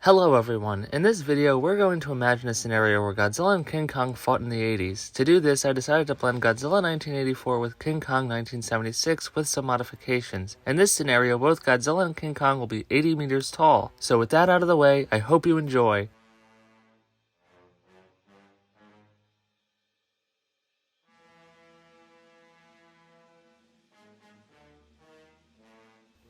Hello everyone, in this video we're going to imagine a scenario where Godzilla and King Kong fought in the 80s. To do this, I decided to blend Godzilla 1984 with King Kong 1976 with some modifications. In this scenario, both Godzilla and King Kong will be 80 meters tall. So with that out of the way, I hope you enjoy.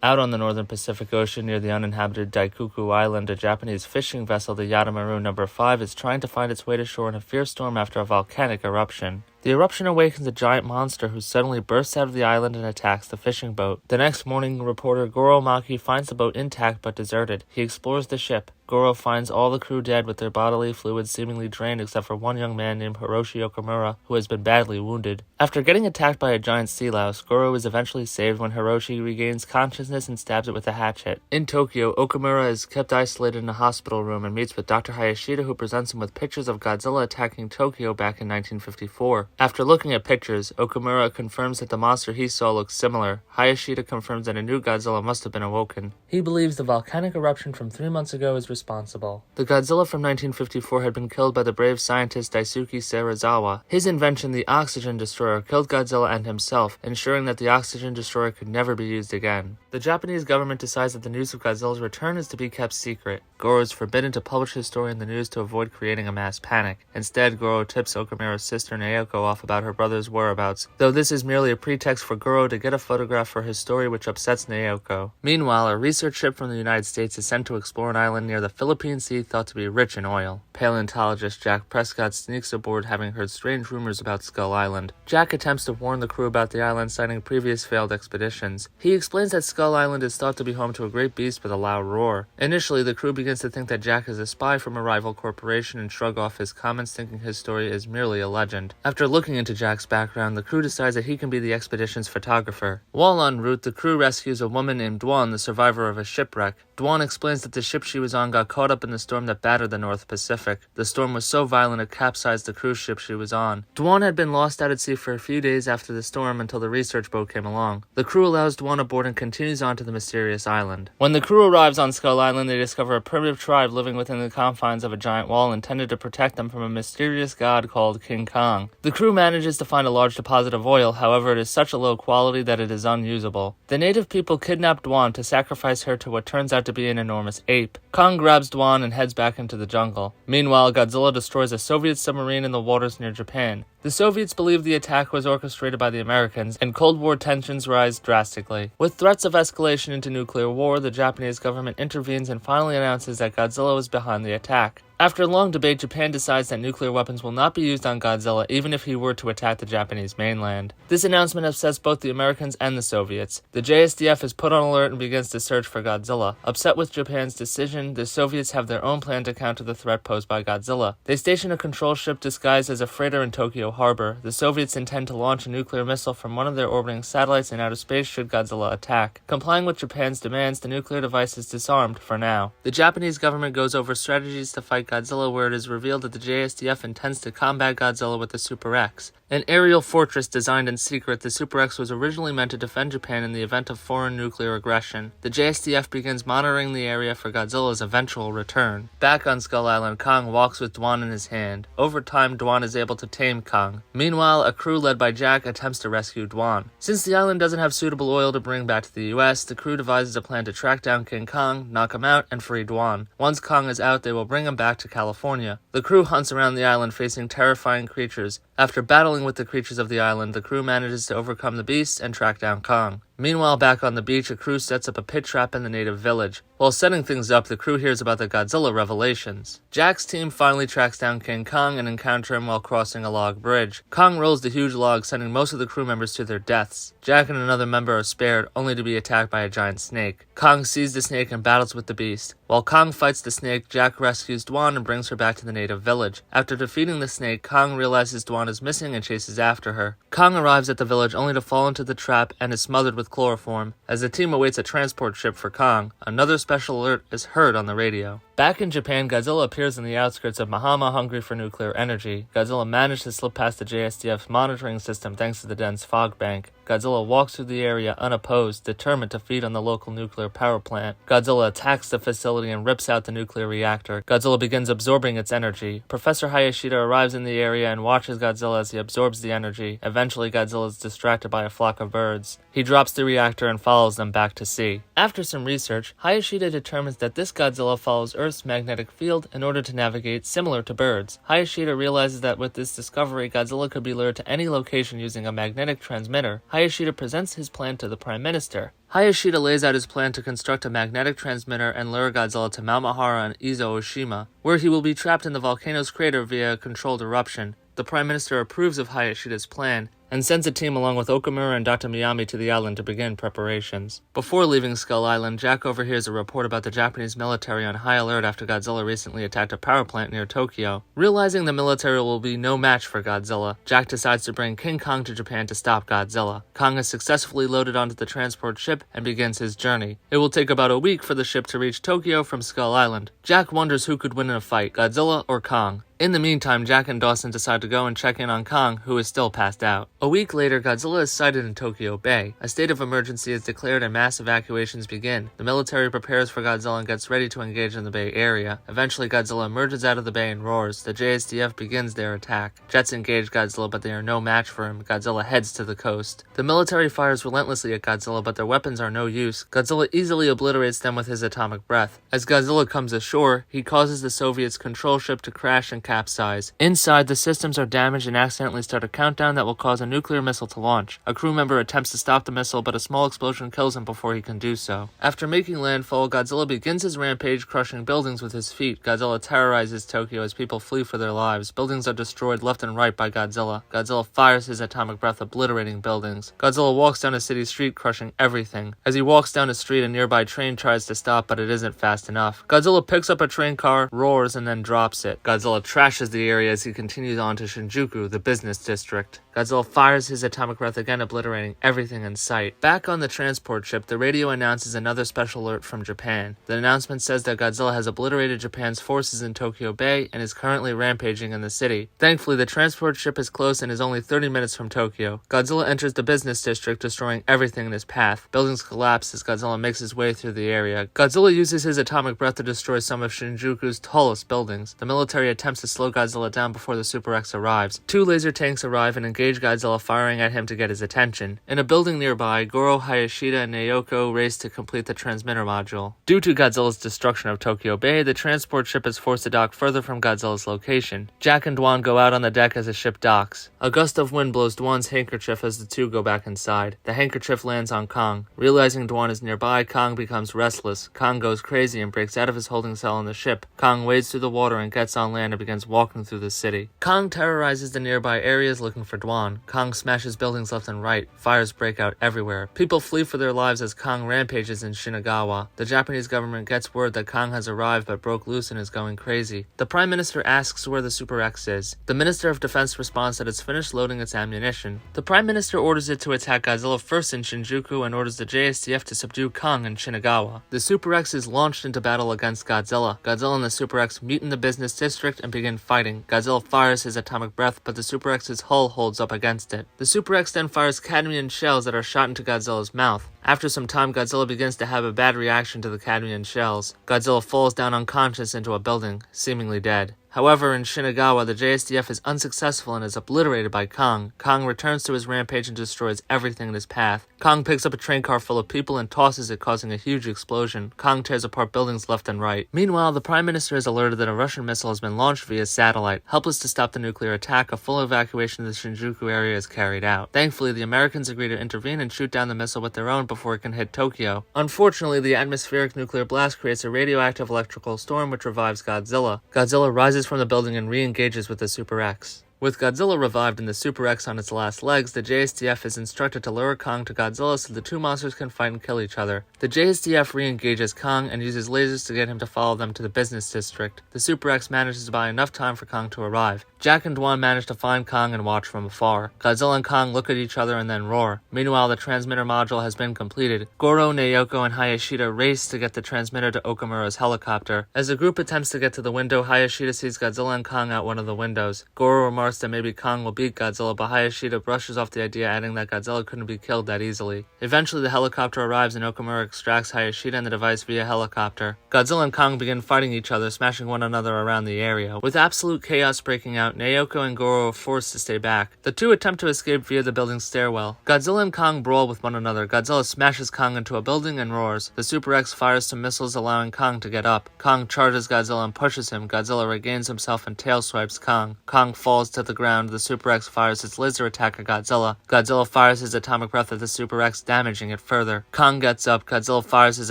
Out on the northern Pacific Ocean near the uninhabited Daikuku Island, a Japanese fishing vessel, the Yatamaru No. 5, is trying to find its way to shore in a fierce storm after a volcanic eruption. The eruption awakens a giant monster who suddenly bursts out of the island and attacks the fishing boat. The next morning, reporter Goro Maki finds the boat intact but deserted. He explores the ship. Goro finds all the crew dead with their bodily fluids seemingly drained except for one young man named Hiroshi Okamura, who has been badly wounded. After getting attacked by a giant sea louse, Goro is eventually saved when Hiroshi regains consciousness and stabs it with a hatchet. In Tokyo, Okamura is kept isolated in a hospital room and meets with Dr. Hayashida, who presents him with pictures of Godzilla attacking Tokyo back in 1954. After looking at pictures, Okamura confirms that the monster he saw looks similar. Hayashida confirms that a new Godzilla must have been awoken. He believes the volcanic eruption from 3 months ago is responsible. The Godzilla from 1954 had been killed by the brave scientist Daisuke Serizawa. His invention, the Oxygen Destroyer, killed Godzilla and himself, ensuring that the Oxygen Destroyer could never be used again. The Japanese government decides that the news of Godzilla's return is to be kept secret. Goro is forbidden to publish his story in the news to avoid creating a mass panic. Instead, Goro tips Okamura's sister Naoko off about her brother's whereabouts, though this is merely a pretext for Goro to get a photograph for his story, which upsets Naoko. Meanwhile, a research ship from the United States is sent to explore an island near the Philippine Sea thought to be rich in oil. Paleontologist Jack Prescott sneaks aboard, having heard strange rumors about Skull Island. Jack attempts to warn the crew about the island, citing previous failed expeditions. He explains that Skull Island is thought to be home to a great beast with a loud roar. Initially, the crew begins to think that Jack is a spy from a rival corporation and shrug off his comments, thinking his story is merely a legend. After looking into Jack's background, the crew decides that he can be the expedition's photographer. While en route, the crew rescues a woman named Dwan, the survivor of a shipwreck. Dwan explains that the ship she was on got caught up in the storm that battered the North Pacific. The storm was so violent it capsized the cruise ship she was on. Dwan had been lost out at sea for a few days after the storm until the research boat came along. The crew allows Dwan aboard and continues on to the mysterious island. When the crew arrives on Skull Island, they discover a primitive tribe living within the confines of a giant wall intended to protect them from a mysterious god called King Kong. The crew manages to find a large deposit of oil, however it is such a low quality that it is unusable. The native people kidnap Dwan to sacrifice her to what turns out to be an enormous ape. Kong grabs Dwan and heads back into the jungle. Meanwhile, Godzilla destroys a Soviet submarine in the waters near Japan. The Soviets believe the attack was orchestrated by the Americans, and Cold War tensions rise drastically. With threats of escalation into nuclear war, the Japanese government intervenes and finally announces that Godzilla was behind the attack. After long debate, Japan decides that nuclear weapons will not be used on Godzilla even if he were to attack the Japanese mainland. This announcement upsets both the Americans and the Soviets. The JSDF is put on alert and begins to search for Godzilla. Upset with Japan's decision, the Soviets have their own plan to counter the threat posed by Godzilla. They station a control ship disguised as a freighter in Tokyo Harbor. The Soviets intend to launch a nuclear missile from one of their orbiting satellites in outer space should Godzilla attack. Complying with Japan's demands, the nuclear device is disarmed for now. The Japanese government goes over strategies to fight Godzilla, where it is revealed that the JSDF intends to combat Godzilla with the Super X. An aerial fortress designed in secret, the Super X was originally meant to defend Japan in the event of foreign nuclear aggression. The JSDF begins monitoring the area for Godzilla's eventual return. Back on Skull Island, Kong walks with Dwan in his hand. Over time, Dwan is able to tame Kong. Meanwhile, a crew led by Jack attempts to rescue Dwan. Since the island doesn't have suitable oil to bring back to the US, the crew devises a plan to track down King Kong, knock him out, and free Dwan. Once Kong is out, they will bring him back to California. The crew hunts around the island facing terrifying creatures. After battling with the creatures of the island, the crew manages to overcome the beasts and track down Kong. Meanwhile, back on the beach, a crew sets up a pit trap in the native village. While setting things up, the crew hears about the Godzilla revelations. Jack's team finally tracks down King Kong and encounter him while crossing a log bridge. Kong rolls the huge log, sending most of the crew members to their deaths. Jack and another member are spared, only to be attacked by a giant snake. Kong sees the snake and battles with the beast. While Kong fights the snake, Jack rescues Dwan and brings her back to the native village. After defeating the snake, Kong realizes Dwan is missing and chases after her. Kong arrives at the village only to fall into the trap and is smothered with chloroform. As the team awaits a transport ship for Kong, another special alert is heard on the radio. Back in Japan, Godzilla appears in the outskirts of Mahama, hungry for nuclear energy. Godzilla managed to slip past the JSDF's monitoring system thanks to the dense fog bank. Godzilla walks through the area unopposed, determined to feed on the local nuclear power plant. Godzilla attacks the facility and rips out the nuclear reactor. Godzilla begins absorbing its energy. Professor Hayashida arrives in the area and watches Godzilla as he absorbs the energy. Eventually, Godzilla is distracted by a flock of birds. He drops the reactor and follows them back to sea. After some research, Hayashida determines that this Godzilla follows Earth's magnetic field in order to navigate, similar to birds. Hayashida realizes that with this discovery, Godzilla could be lured to any location using a magnetic transmitter. Hayashida presents his plan to the Prime Minister. Hayashida lays out his plan to construct a magnetic transmitter and lure Godzilla to Mount Mahara and Izo Oshima, where he will be trapped in the volcano's crater via a controlled eruption. The Prime Minister approves of Hayashida's plan and sends a team along with Okamura and Dr. Miyami to the island to begin preparations. Before leaving Skull Island, Jack overhears a report about the Japanese military on high alert after Godzilla recently attacked a power plant near Tokyo. Realizing the military will be no match for Godzilla, Jack decides to bring King Kong to Japan to stop Godzilla. Kong is successfully loaded onto the transport ship and begins his journey. It will take about a week for the ship to reach Tokyo from Skull Island. Jack wonders who could win in a fight, Godzilla or Kong. In the meantime, Jack and Dawson decide to go and check in on Kong, who is still passed out. A week later, Godzilla is sighted in Tokyo Bay. A state of emergency is declared and mass evacuations begin. The military prepares for Godzilla and gets ready to engage in the Bay Area. Eventually, Godzilla emerges out of the bay and roars. The JSDF begins their attack. Jets engage Godzilla, but they are no match for him. Godzilla heads to the coast. The military fires relentlessly at Godzilla, but their weapons are no use. Godzilla easily obliterates them with his atomic breath. As Godzilla comes ashore, he causes the Soviets' control ship to crash and capsize. Inside, the systems are damaged and accidentally start a countdown that will cause a nuclear missile to launch. A crew member attempts to stop the missile, but a small explosion kills him before he can do so. After making landfall, Godzilla begins his rampage, crushing buildings with his feet. Godzilla terrorizes Tokyo as people flee for their lives. Buildings are destroyed left and right by Godzilla. Godzilla fires his atomic breath, obliterating buildings. Godzilla walks down a city street, crushing everything. As he walks down a street, a nearby train tries to stop, but it isn't fast enough. Godzilla picks up a train car, roars, and then drops it. Godzilla trashes the area as he continues on to Shinjuku, the business district. Godzilla fires his atomic breath again, obliterating everything in sight. Back on the transport ship, the radio announces another special alert from Japan. The announcement says that Godzilla has obliterated Japan's forces in Tokyo Bay and is currently rampaging in the city. Thankfully, the transport ship is close and is only 30 minutes from Tokyo. Godzilla enters the business district, destroying everything in his path. Buildings collapse as Godzilla makes his way through the area. Godzilla uses his atomic breath to destroy some of Shinjuku's tallest buildings. The military attempts to slow Godzilla down before the Super X arrives. Two laser tanks arrive and engage Godzilla, firing at him to get his attention. In a building nearby, Goro, Hayashida, and Naoko race to complete the transmitter module. Due to Godzilla's destruction of Tokyo Bay, the transport ship is forced to dock further from Godzilla's location. Jack and Dwan go out on the deck as the ship docks. A gust of wind blows Dwan's handkerchief as the two go back inside. The handkerchief lands on Kong. Realizing Dwan is nearby, Kong becomes restless. Kong goes crazy and breaks out of his holding cell on the ship. Kong wades through the water and gets on land and begins walking through the city. Kong terrorizes the nearby areas looking for Dwan. Kong smashes buildings left and right. Fires break out everywhere. People flee for their lives as Kong rampages in Shinagawa. The Japanese government gets word that Kong has arrived but broke loose and is going crazy. The Prime Minister asks where the Super X is. The Minister of Defense responds that it's finished loading its ammunition. The Prime Minister orders it to attack Godzilla first in Shinjuku and orders the JSDF to subdue Kong in Shinagawa. The Super X is launched into battle against Godzilla. Godzilla and the Super X meet in the business district and begin fighting. Godzilla fires his atomic breath, but the Super X's hull holds up against it. The Super X then fires cadmium shells that are shot into Godzilla's mouth. After some time, Godzilla begins to have a bad reaction to the cadmium shells. Godzilla falls down unconscious into a building, seemingly dead. However, in Shinagawa, the JSDF is unsuccessful and is obliterated by Kong. Kong returns to his rampage and destroys everything in his path. Kong picks up a train car full of people and tosses it, causing a huge explosion. Kong tears apart buildings left and right. Meanwhile, the Prime Minister is alerted that a Russian missile has been launched via satellite. Helpless to stop the nuclear attack, a full evacuation of the Shinjuku area is carried out. Thankfully, the Americans agree to intervene and shoot down the missile with their own before it can hit Tokyo. Unfortunately, the atmospheric nuclear blast creates a radioactive electrical storm which revives Godzilla. Godzilla rises from the building and re-engages with the Super X. With Godzilla revived and the Super X on its last legs, the JSDF is instructed to lure Kong to Godzilla so the two monsters can fight and kill each other. The JSDF re-engages Kong and uses lasers to get him to follow them to the business district. The Super X manages to buy enough time for Kong to arrive. Jack and Dwan manage to find Kong and watch from afar. Godzilla and Kong look at each other and then roar. Meanwhile, the transmitter module has been completed. Goro, Naoko, and Hayashida race to get the transmitter to Okamura's helicopter. As the group attempts to get to the window, Hayashida sees Godzilla and Kong out one of the windows. Goro remarks that maybe Kong will beat Godzilla, but Hayashida brushes off the idea, adding that Godzilla couldn't be killed that easily. Eventually, the helicopter arrives and Okamura extracts Hayashida and the device via helicopter. Godzilla and Kong begin fighting each other, smashing one another around the area. With absolute chaos breaking out, Naoko and Goro are forced to stay back. The two attempt to escape via the building's stairwell. Godzilla and Kong brawl with one another. Godzilla smashes Kong into a building and roars. The Super X fires some missiles, allowing Kong to get up. Kong charges Godzilla and pushes him. Godzilla regains himself and tail swipes Kong. Kong falls to the ground. The Super X fires its laser attack at Godzilla. Godzilla fires his atomic breath at the Super X, damaging it further. Kong gets up. Godzilla fires his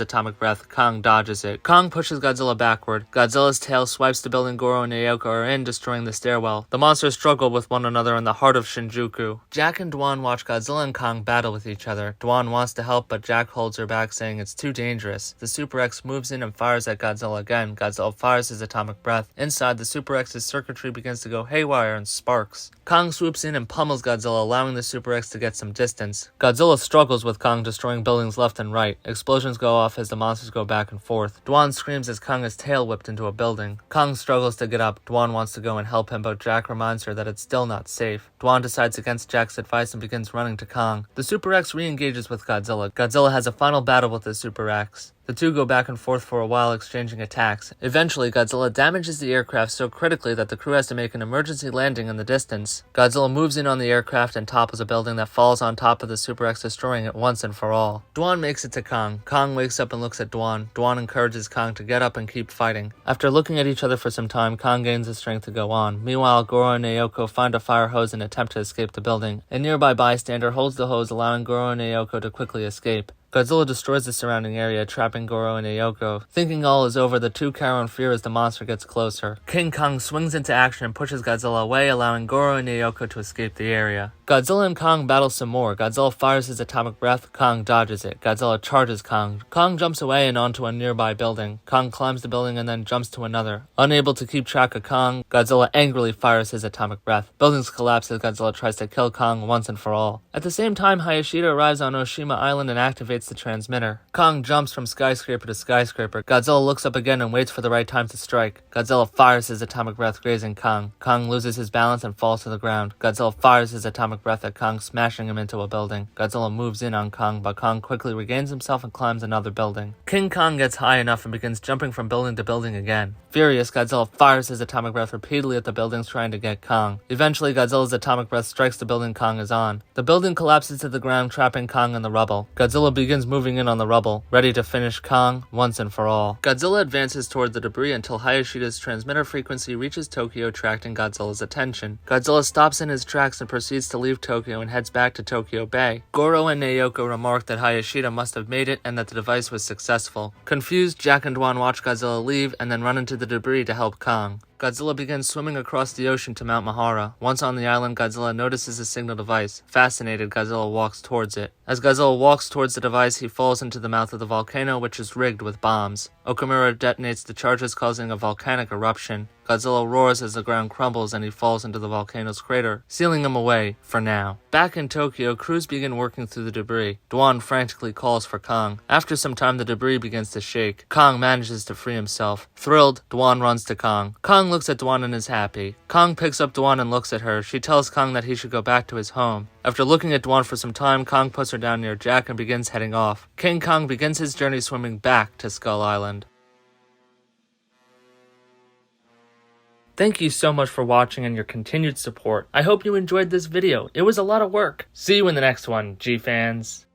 atomic breath. Kong dodges it. Kong pushes Godzilla backward. Godzilla's tail swipes the building Goro and Naoko are in, destroying the stairwell. The monsters struggle with one another in the heart of Shinjuku. Jack and Dwan watch Godzilla and Kong battle with each other. Dwan wants to help, but Jack holds her back, saying it's too dangerous. The Super X moves in and fires at Godzilla again. Godzilla fires his atomic breath. Inside, the Super X's circuitry begins to go haywire and sparks. Kong swoops in and pummels Godzilla, allowing the Super X to get some distance. Godzilla struggles with Kong, destroying buildings left and right. Explosions go off as the monsters go back and forth. Dwan screams as Kong is tail whipped into a building. Kong struggles to get up. Dwan wants to go and help him, but Jack reminds her that it's still not safe. Dwan decides against Jack's advice and begins running to Kong. The Super X re-engages with Godzilla. Godzilla has a final battle with the Super X. The two go back and forth for a while, exchanging attacks. Eventually, Godzilla damages the aircraft so critically that the crew has to make an emergency landing in the distance. Godzilla moves in on the aircraft and topples a building that falls on top of the Super X, destroying it once and for all. Dwan makes it to Kong. Kong wakes up and looks at Dwan. Dwan encourages Kong to get up and keep fighting. After looking at each other for some time, Kong gains the strength to go on. Meanwhile, Goro and Naoko find a fire hose and attempt to escape the building. A nearby bystander holds the hose, allowing Goro and Naoko to quickly escape. Godzilla destroys the surrounding area, trapping Goro and Naoko. Thinking all is over, the two cower in fear as the monster gets closer. King Kong swings into action and pushes Godzilla away, allowing Goro and Naoko to escape the area. Godzilla and Kong battle some more. Godzilla fires his atomic breath. Kong dodges it. Godzilla charges Kong. Kong jumps away and onto a nearby building. Kong climbs the building and then jumps to another. Unable to keep track of Kong, Godzilla angrily fires his atomic breath. Buildings collapse as Godzilla tries to kill Kong once and for all. At the same time, Hayashida arrives on Oshima Island and activates the transmitter. Kong jumps from skyscraper to skyscraper. Godzilla looks up again and waits for the right time to strike. Godzilla fires his atomic breath, grazing Kong. Kong loses his balance and falls to the ground. Godzilla fires his atomic breath at Kong, smashing him into a building. Godzilla moves in on Kong, but Kong quickly regains himself and climbs another building. King Kong gets high enough and begins jumping from building to building again. Furious, Godzilla fires his atomic breath repeatedly at the buildings, trying to get Kong. Eventually, Godzilla's atomic breath strikes the building Kong is on. The building collapses to the ground, trapping Kong in the rubble. Godzilla begins moving in on the rubble, ready to finish Kong once and for all. Godzilla advances toward the debris until Hayashida's transmitter frequency reaches Tokyo, attracting Godzilla's attention. Godzilla stops in his tracks and proceeds to leave Tokyo and heads back to Tokyo Bay. Goro and Naoko remark that Hayashida must have made it and that the device was successful. Confused, Jack and Dwan watch Godzilla leave and then run into the debris to help Kong. Godzilla begins swimming across the ocean to Mount Mahara. Once on the island, Godzilla notices a signal device. Fascinated, Godzilla walks towards it. As Godzilla walks towards the device, he falls into the mouth of the volcano, which is rigged with bombs. Okamura detonates the charges, causing a volcanic eruption. Godzilla roars as the ground crumbles and he falls into the volcano's crater, sealing him away for now. Back in Tokyo, crews begin working through the debris. Dwan frantically calls for Kong. After some time, the debris begins to shake. Kong manages to free himself. Thrilled, Dwan runs to Kong. Kong looks at Dwan and is happy. Kong picks up Dwan and looks at her. She tells Kong that he should go back to his home. After looking at Dwan for some time, Kong puts her down near Jack and begins heading off. King Kong begins his journey swimming back to Skull Island. Thank you so much for watching and your continued support. I hope you enjoyed this video. It was a lot of work. See you in the next one, G-fans.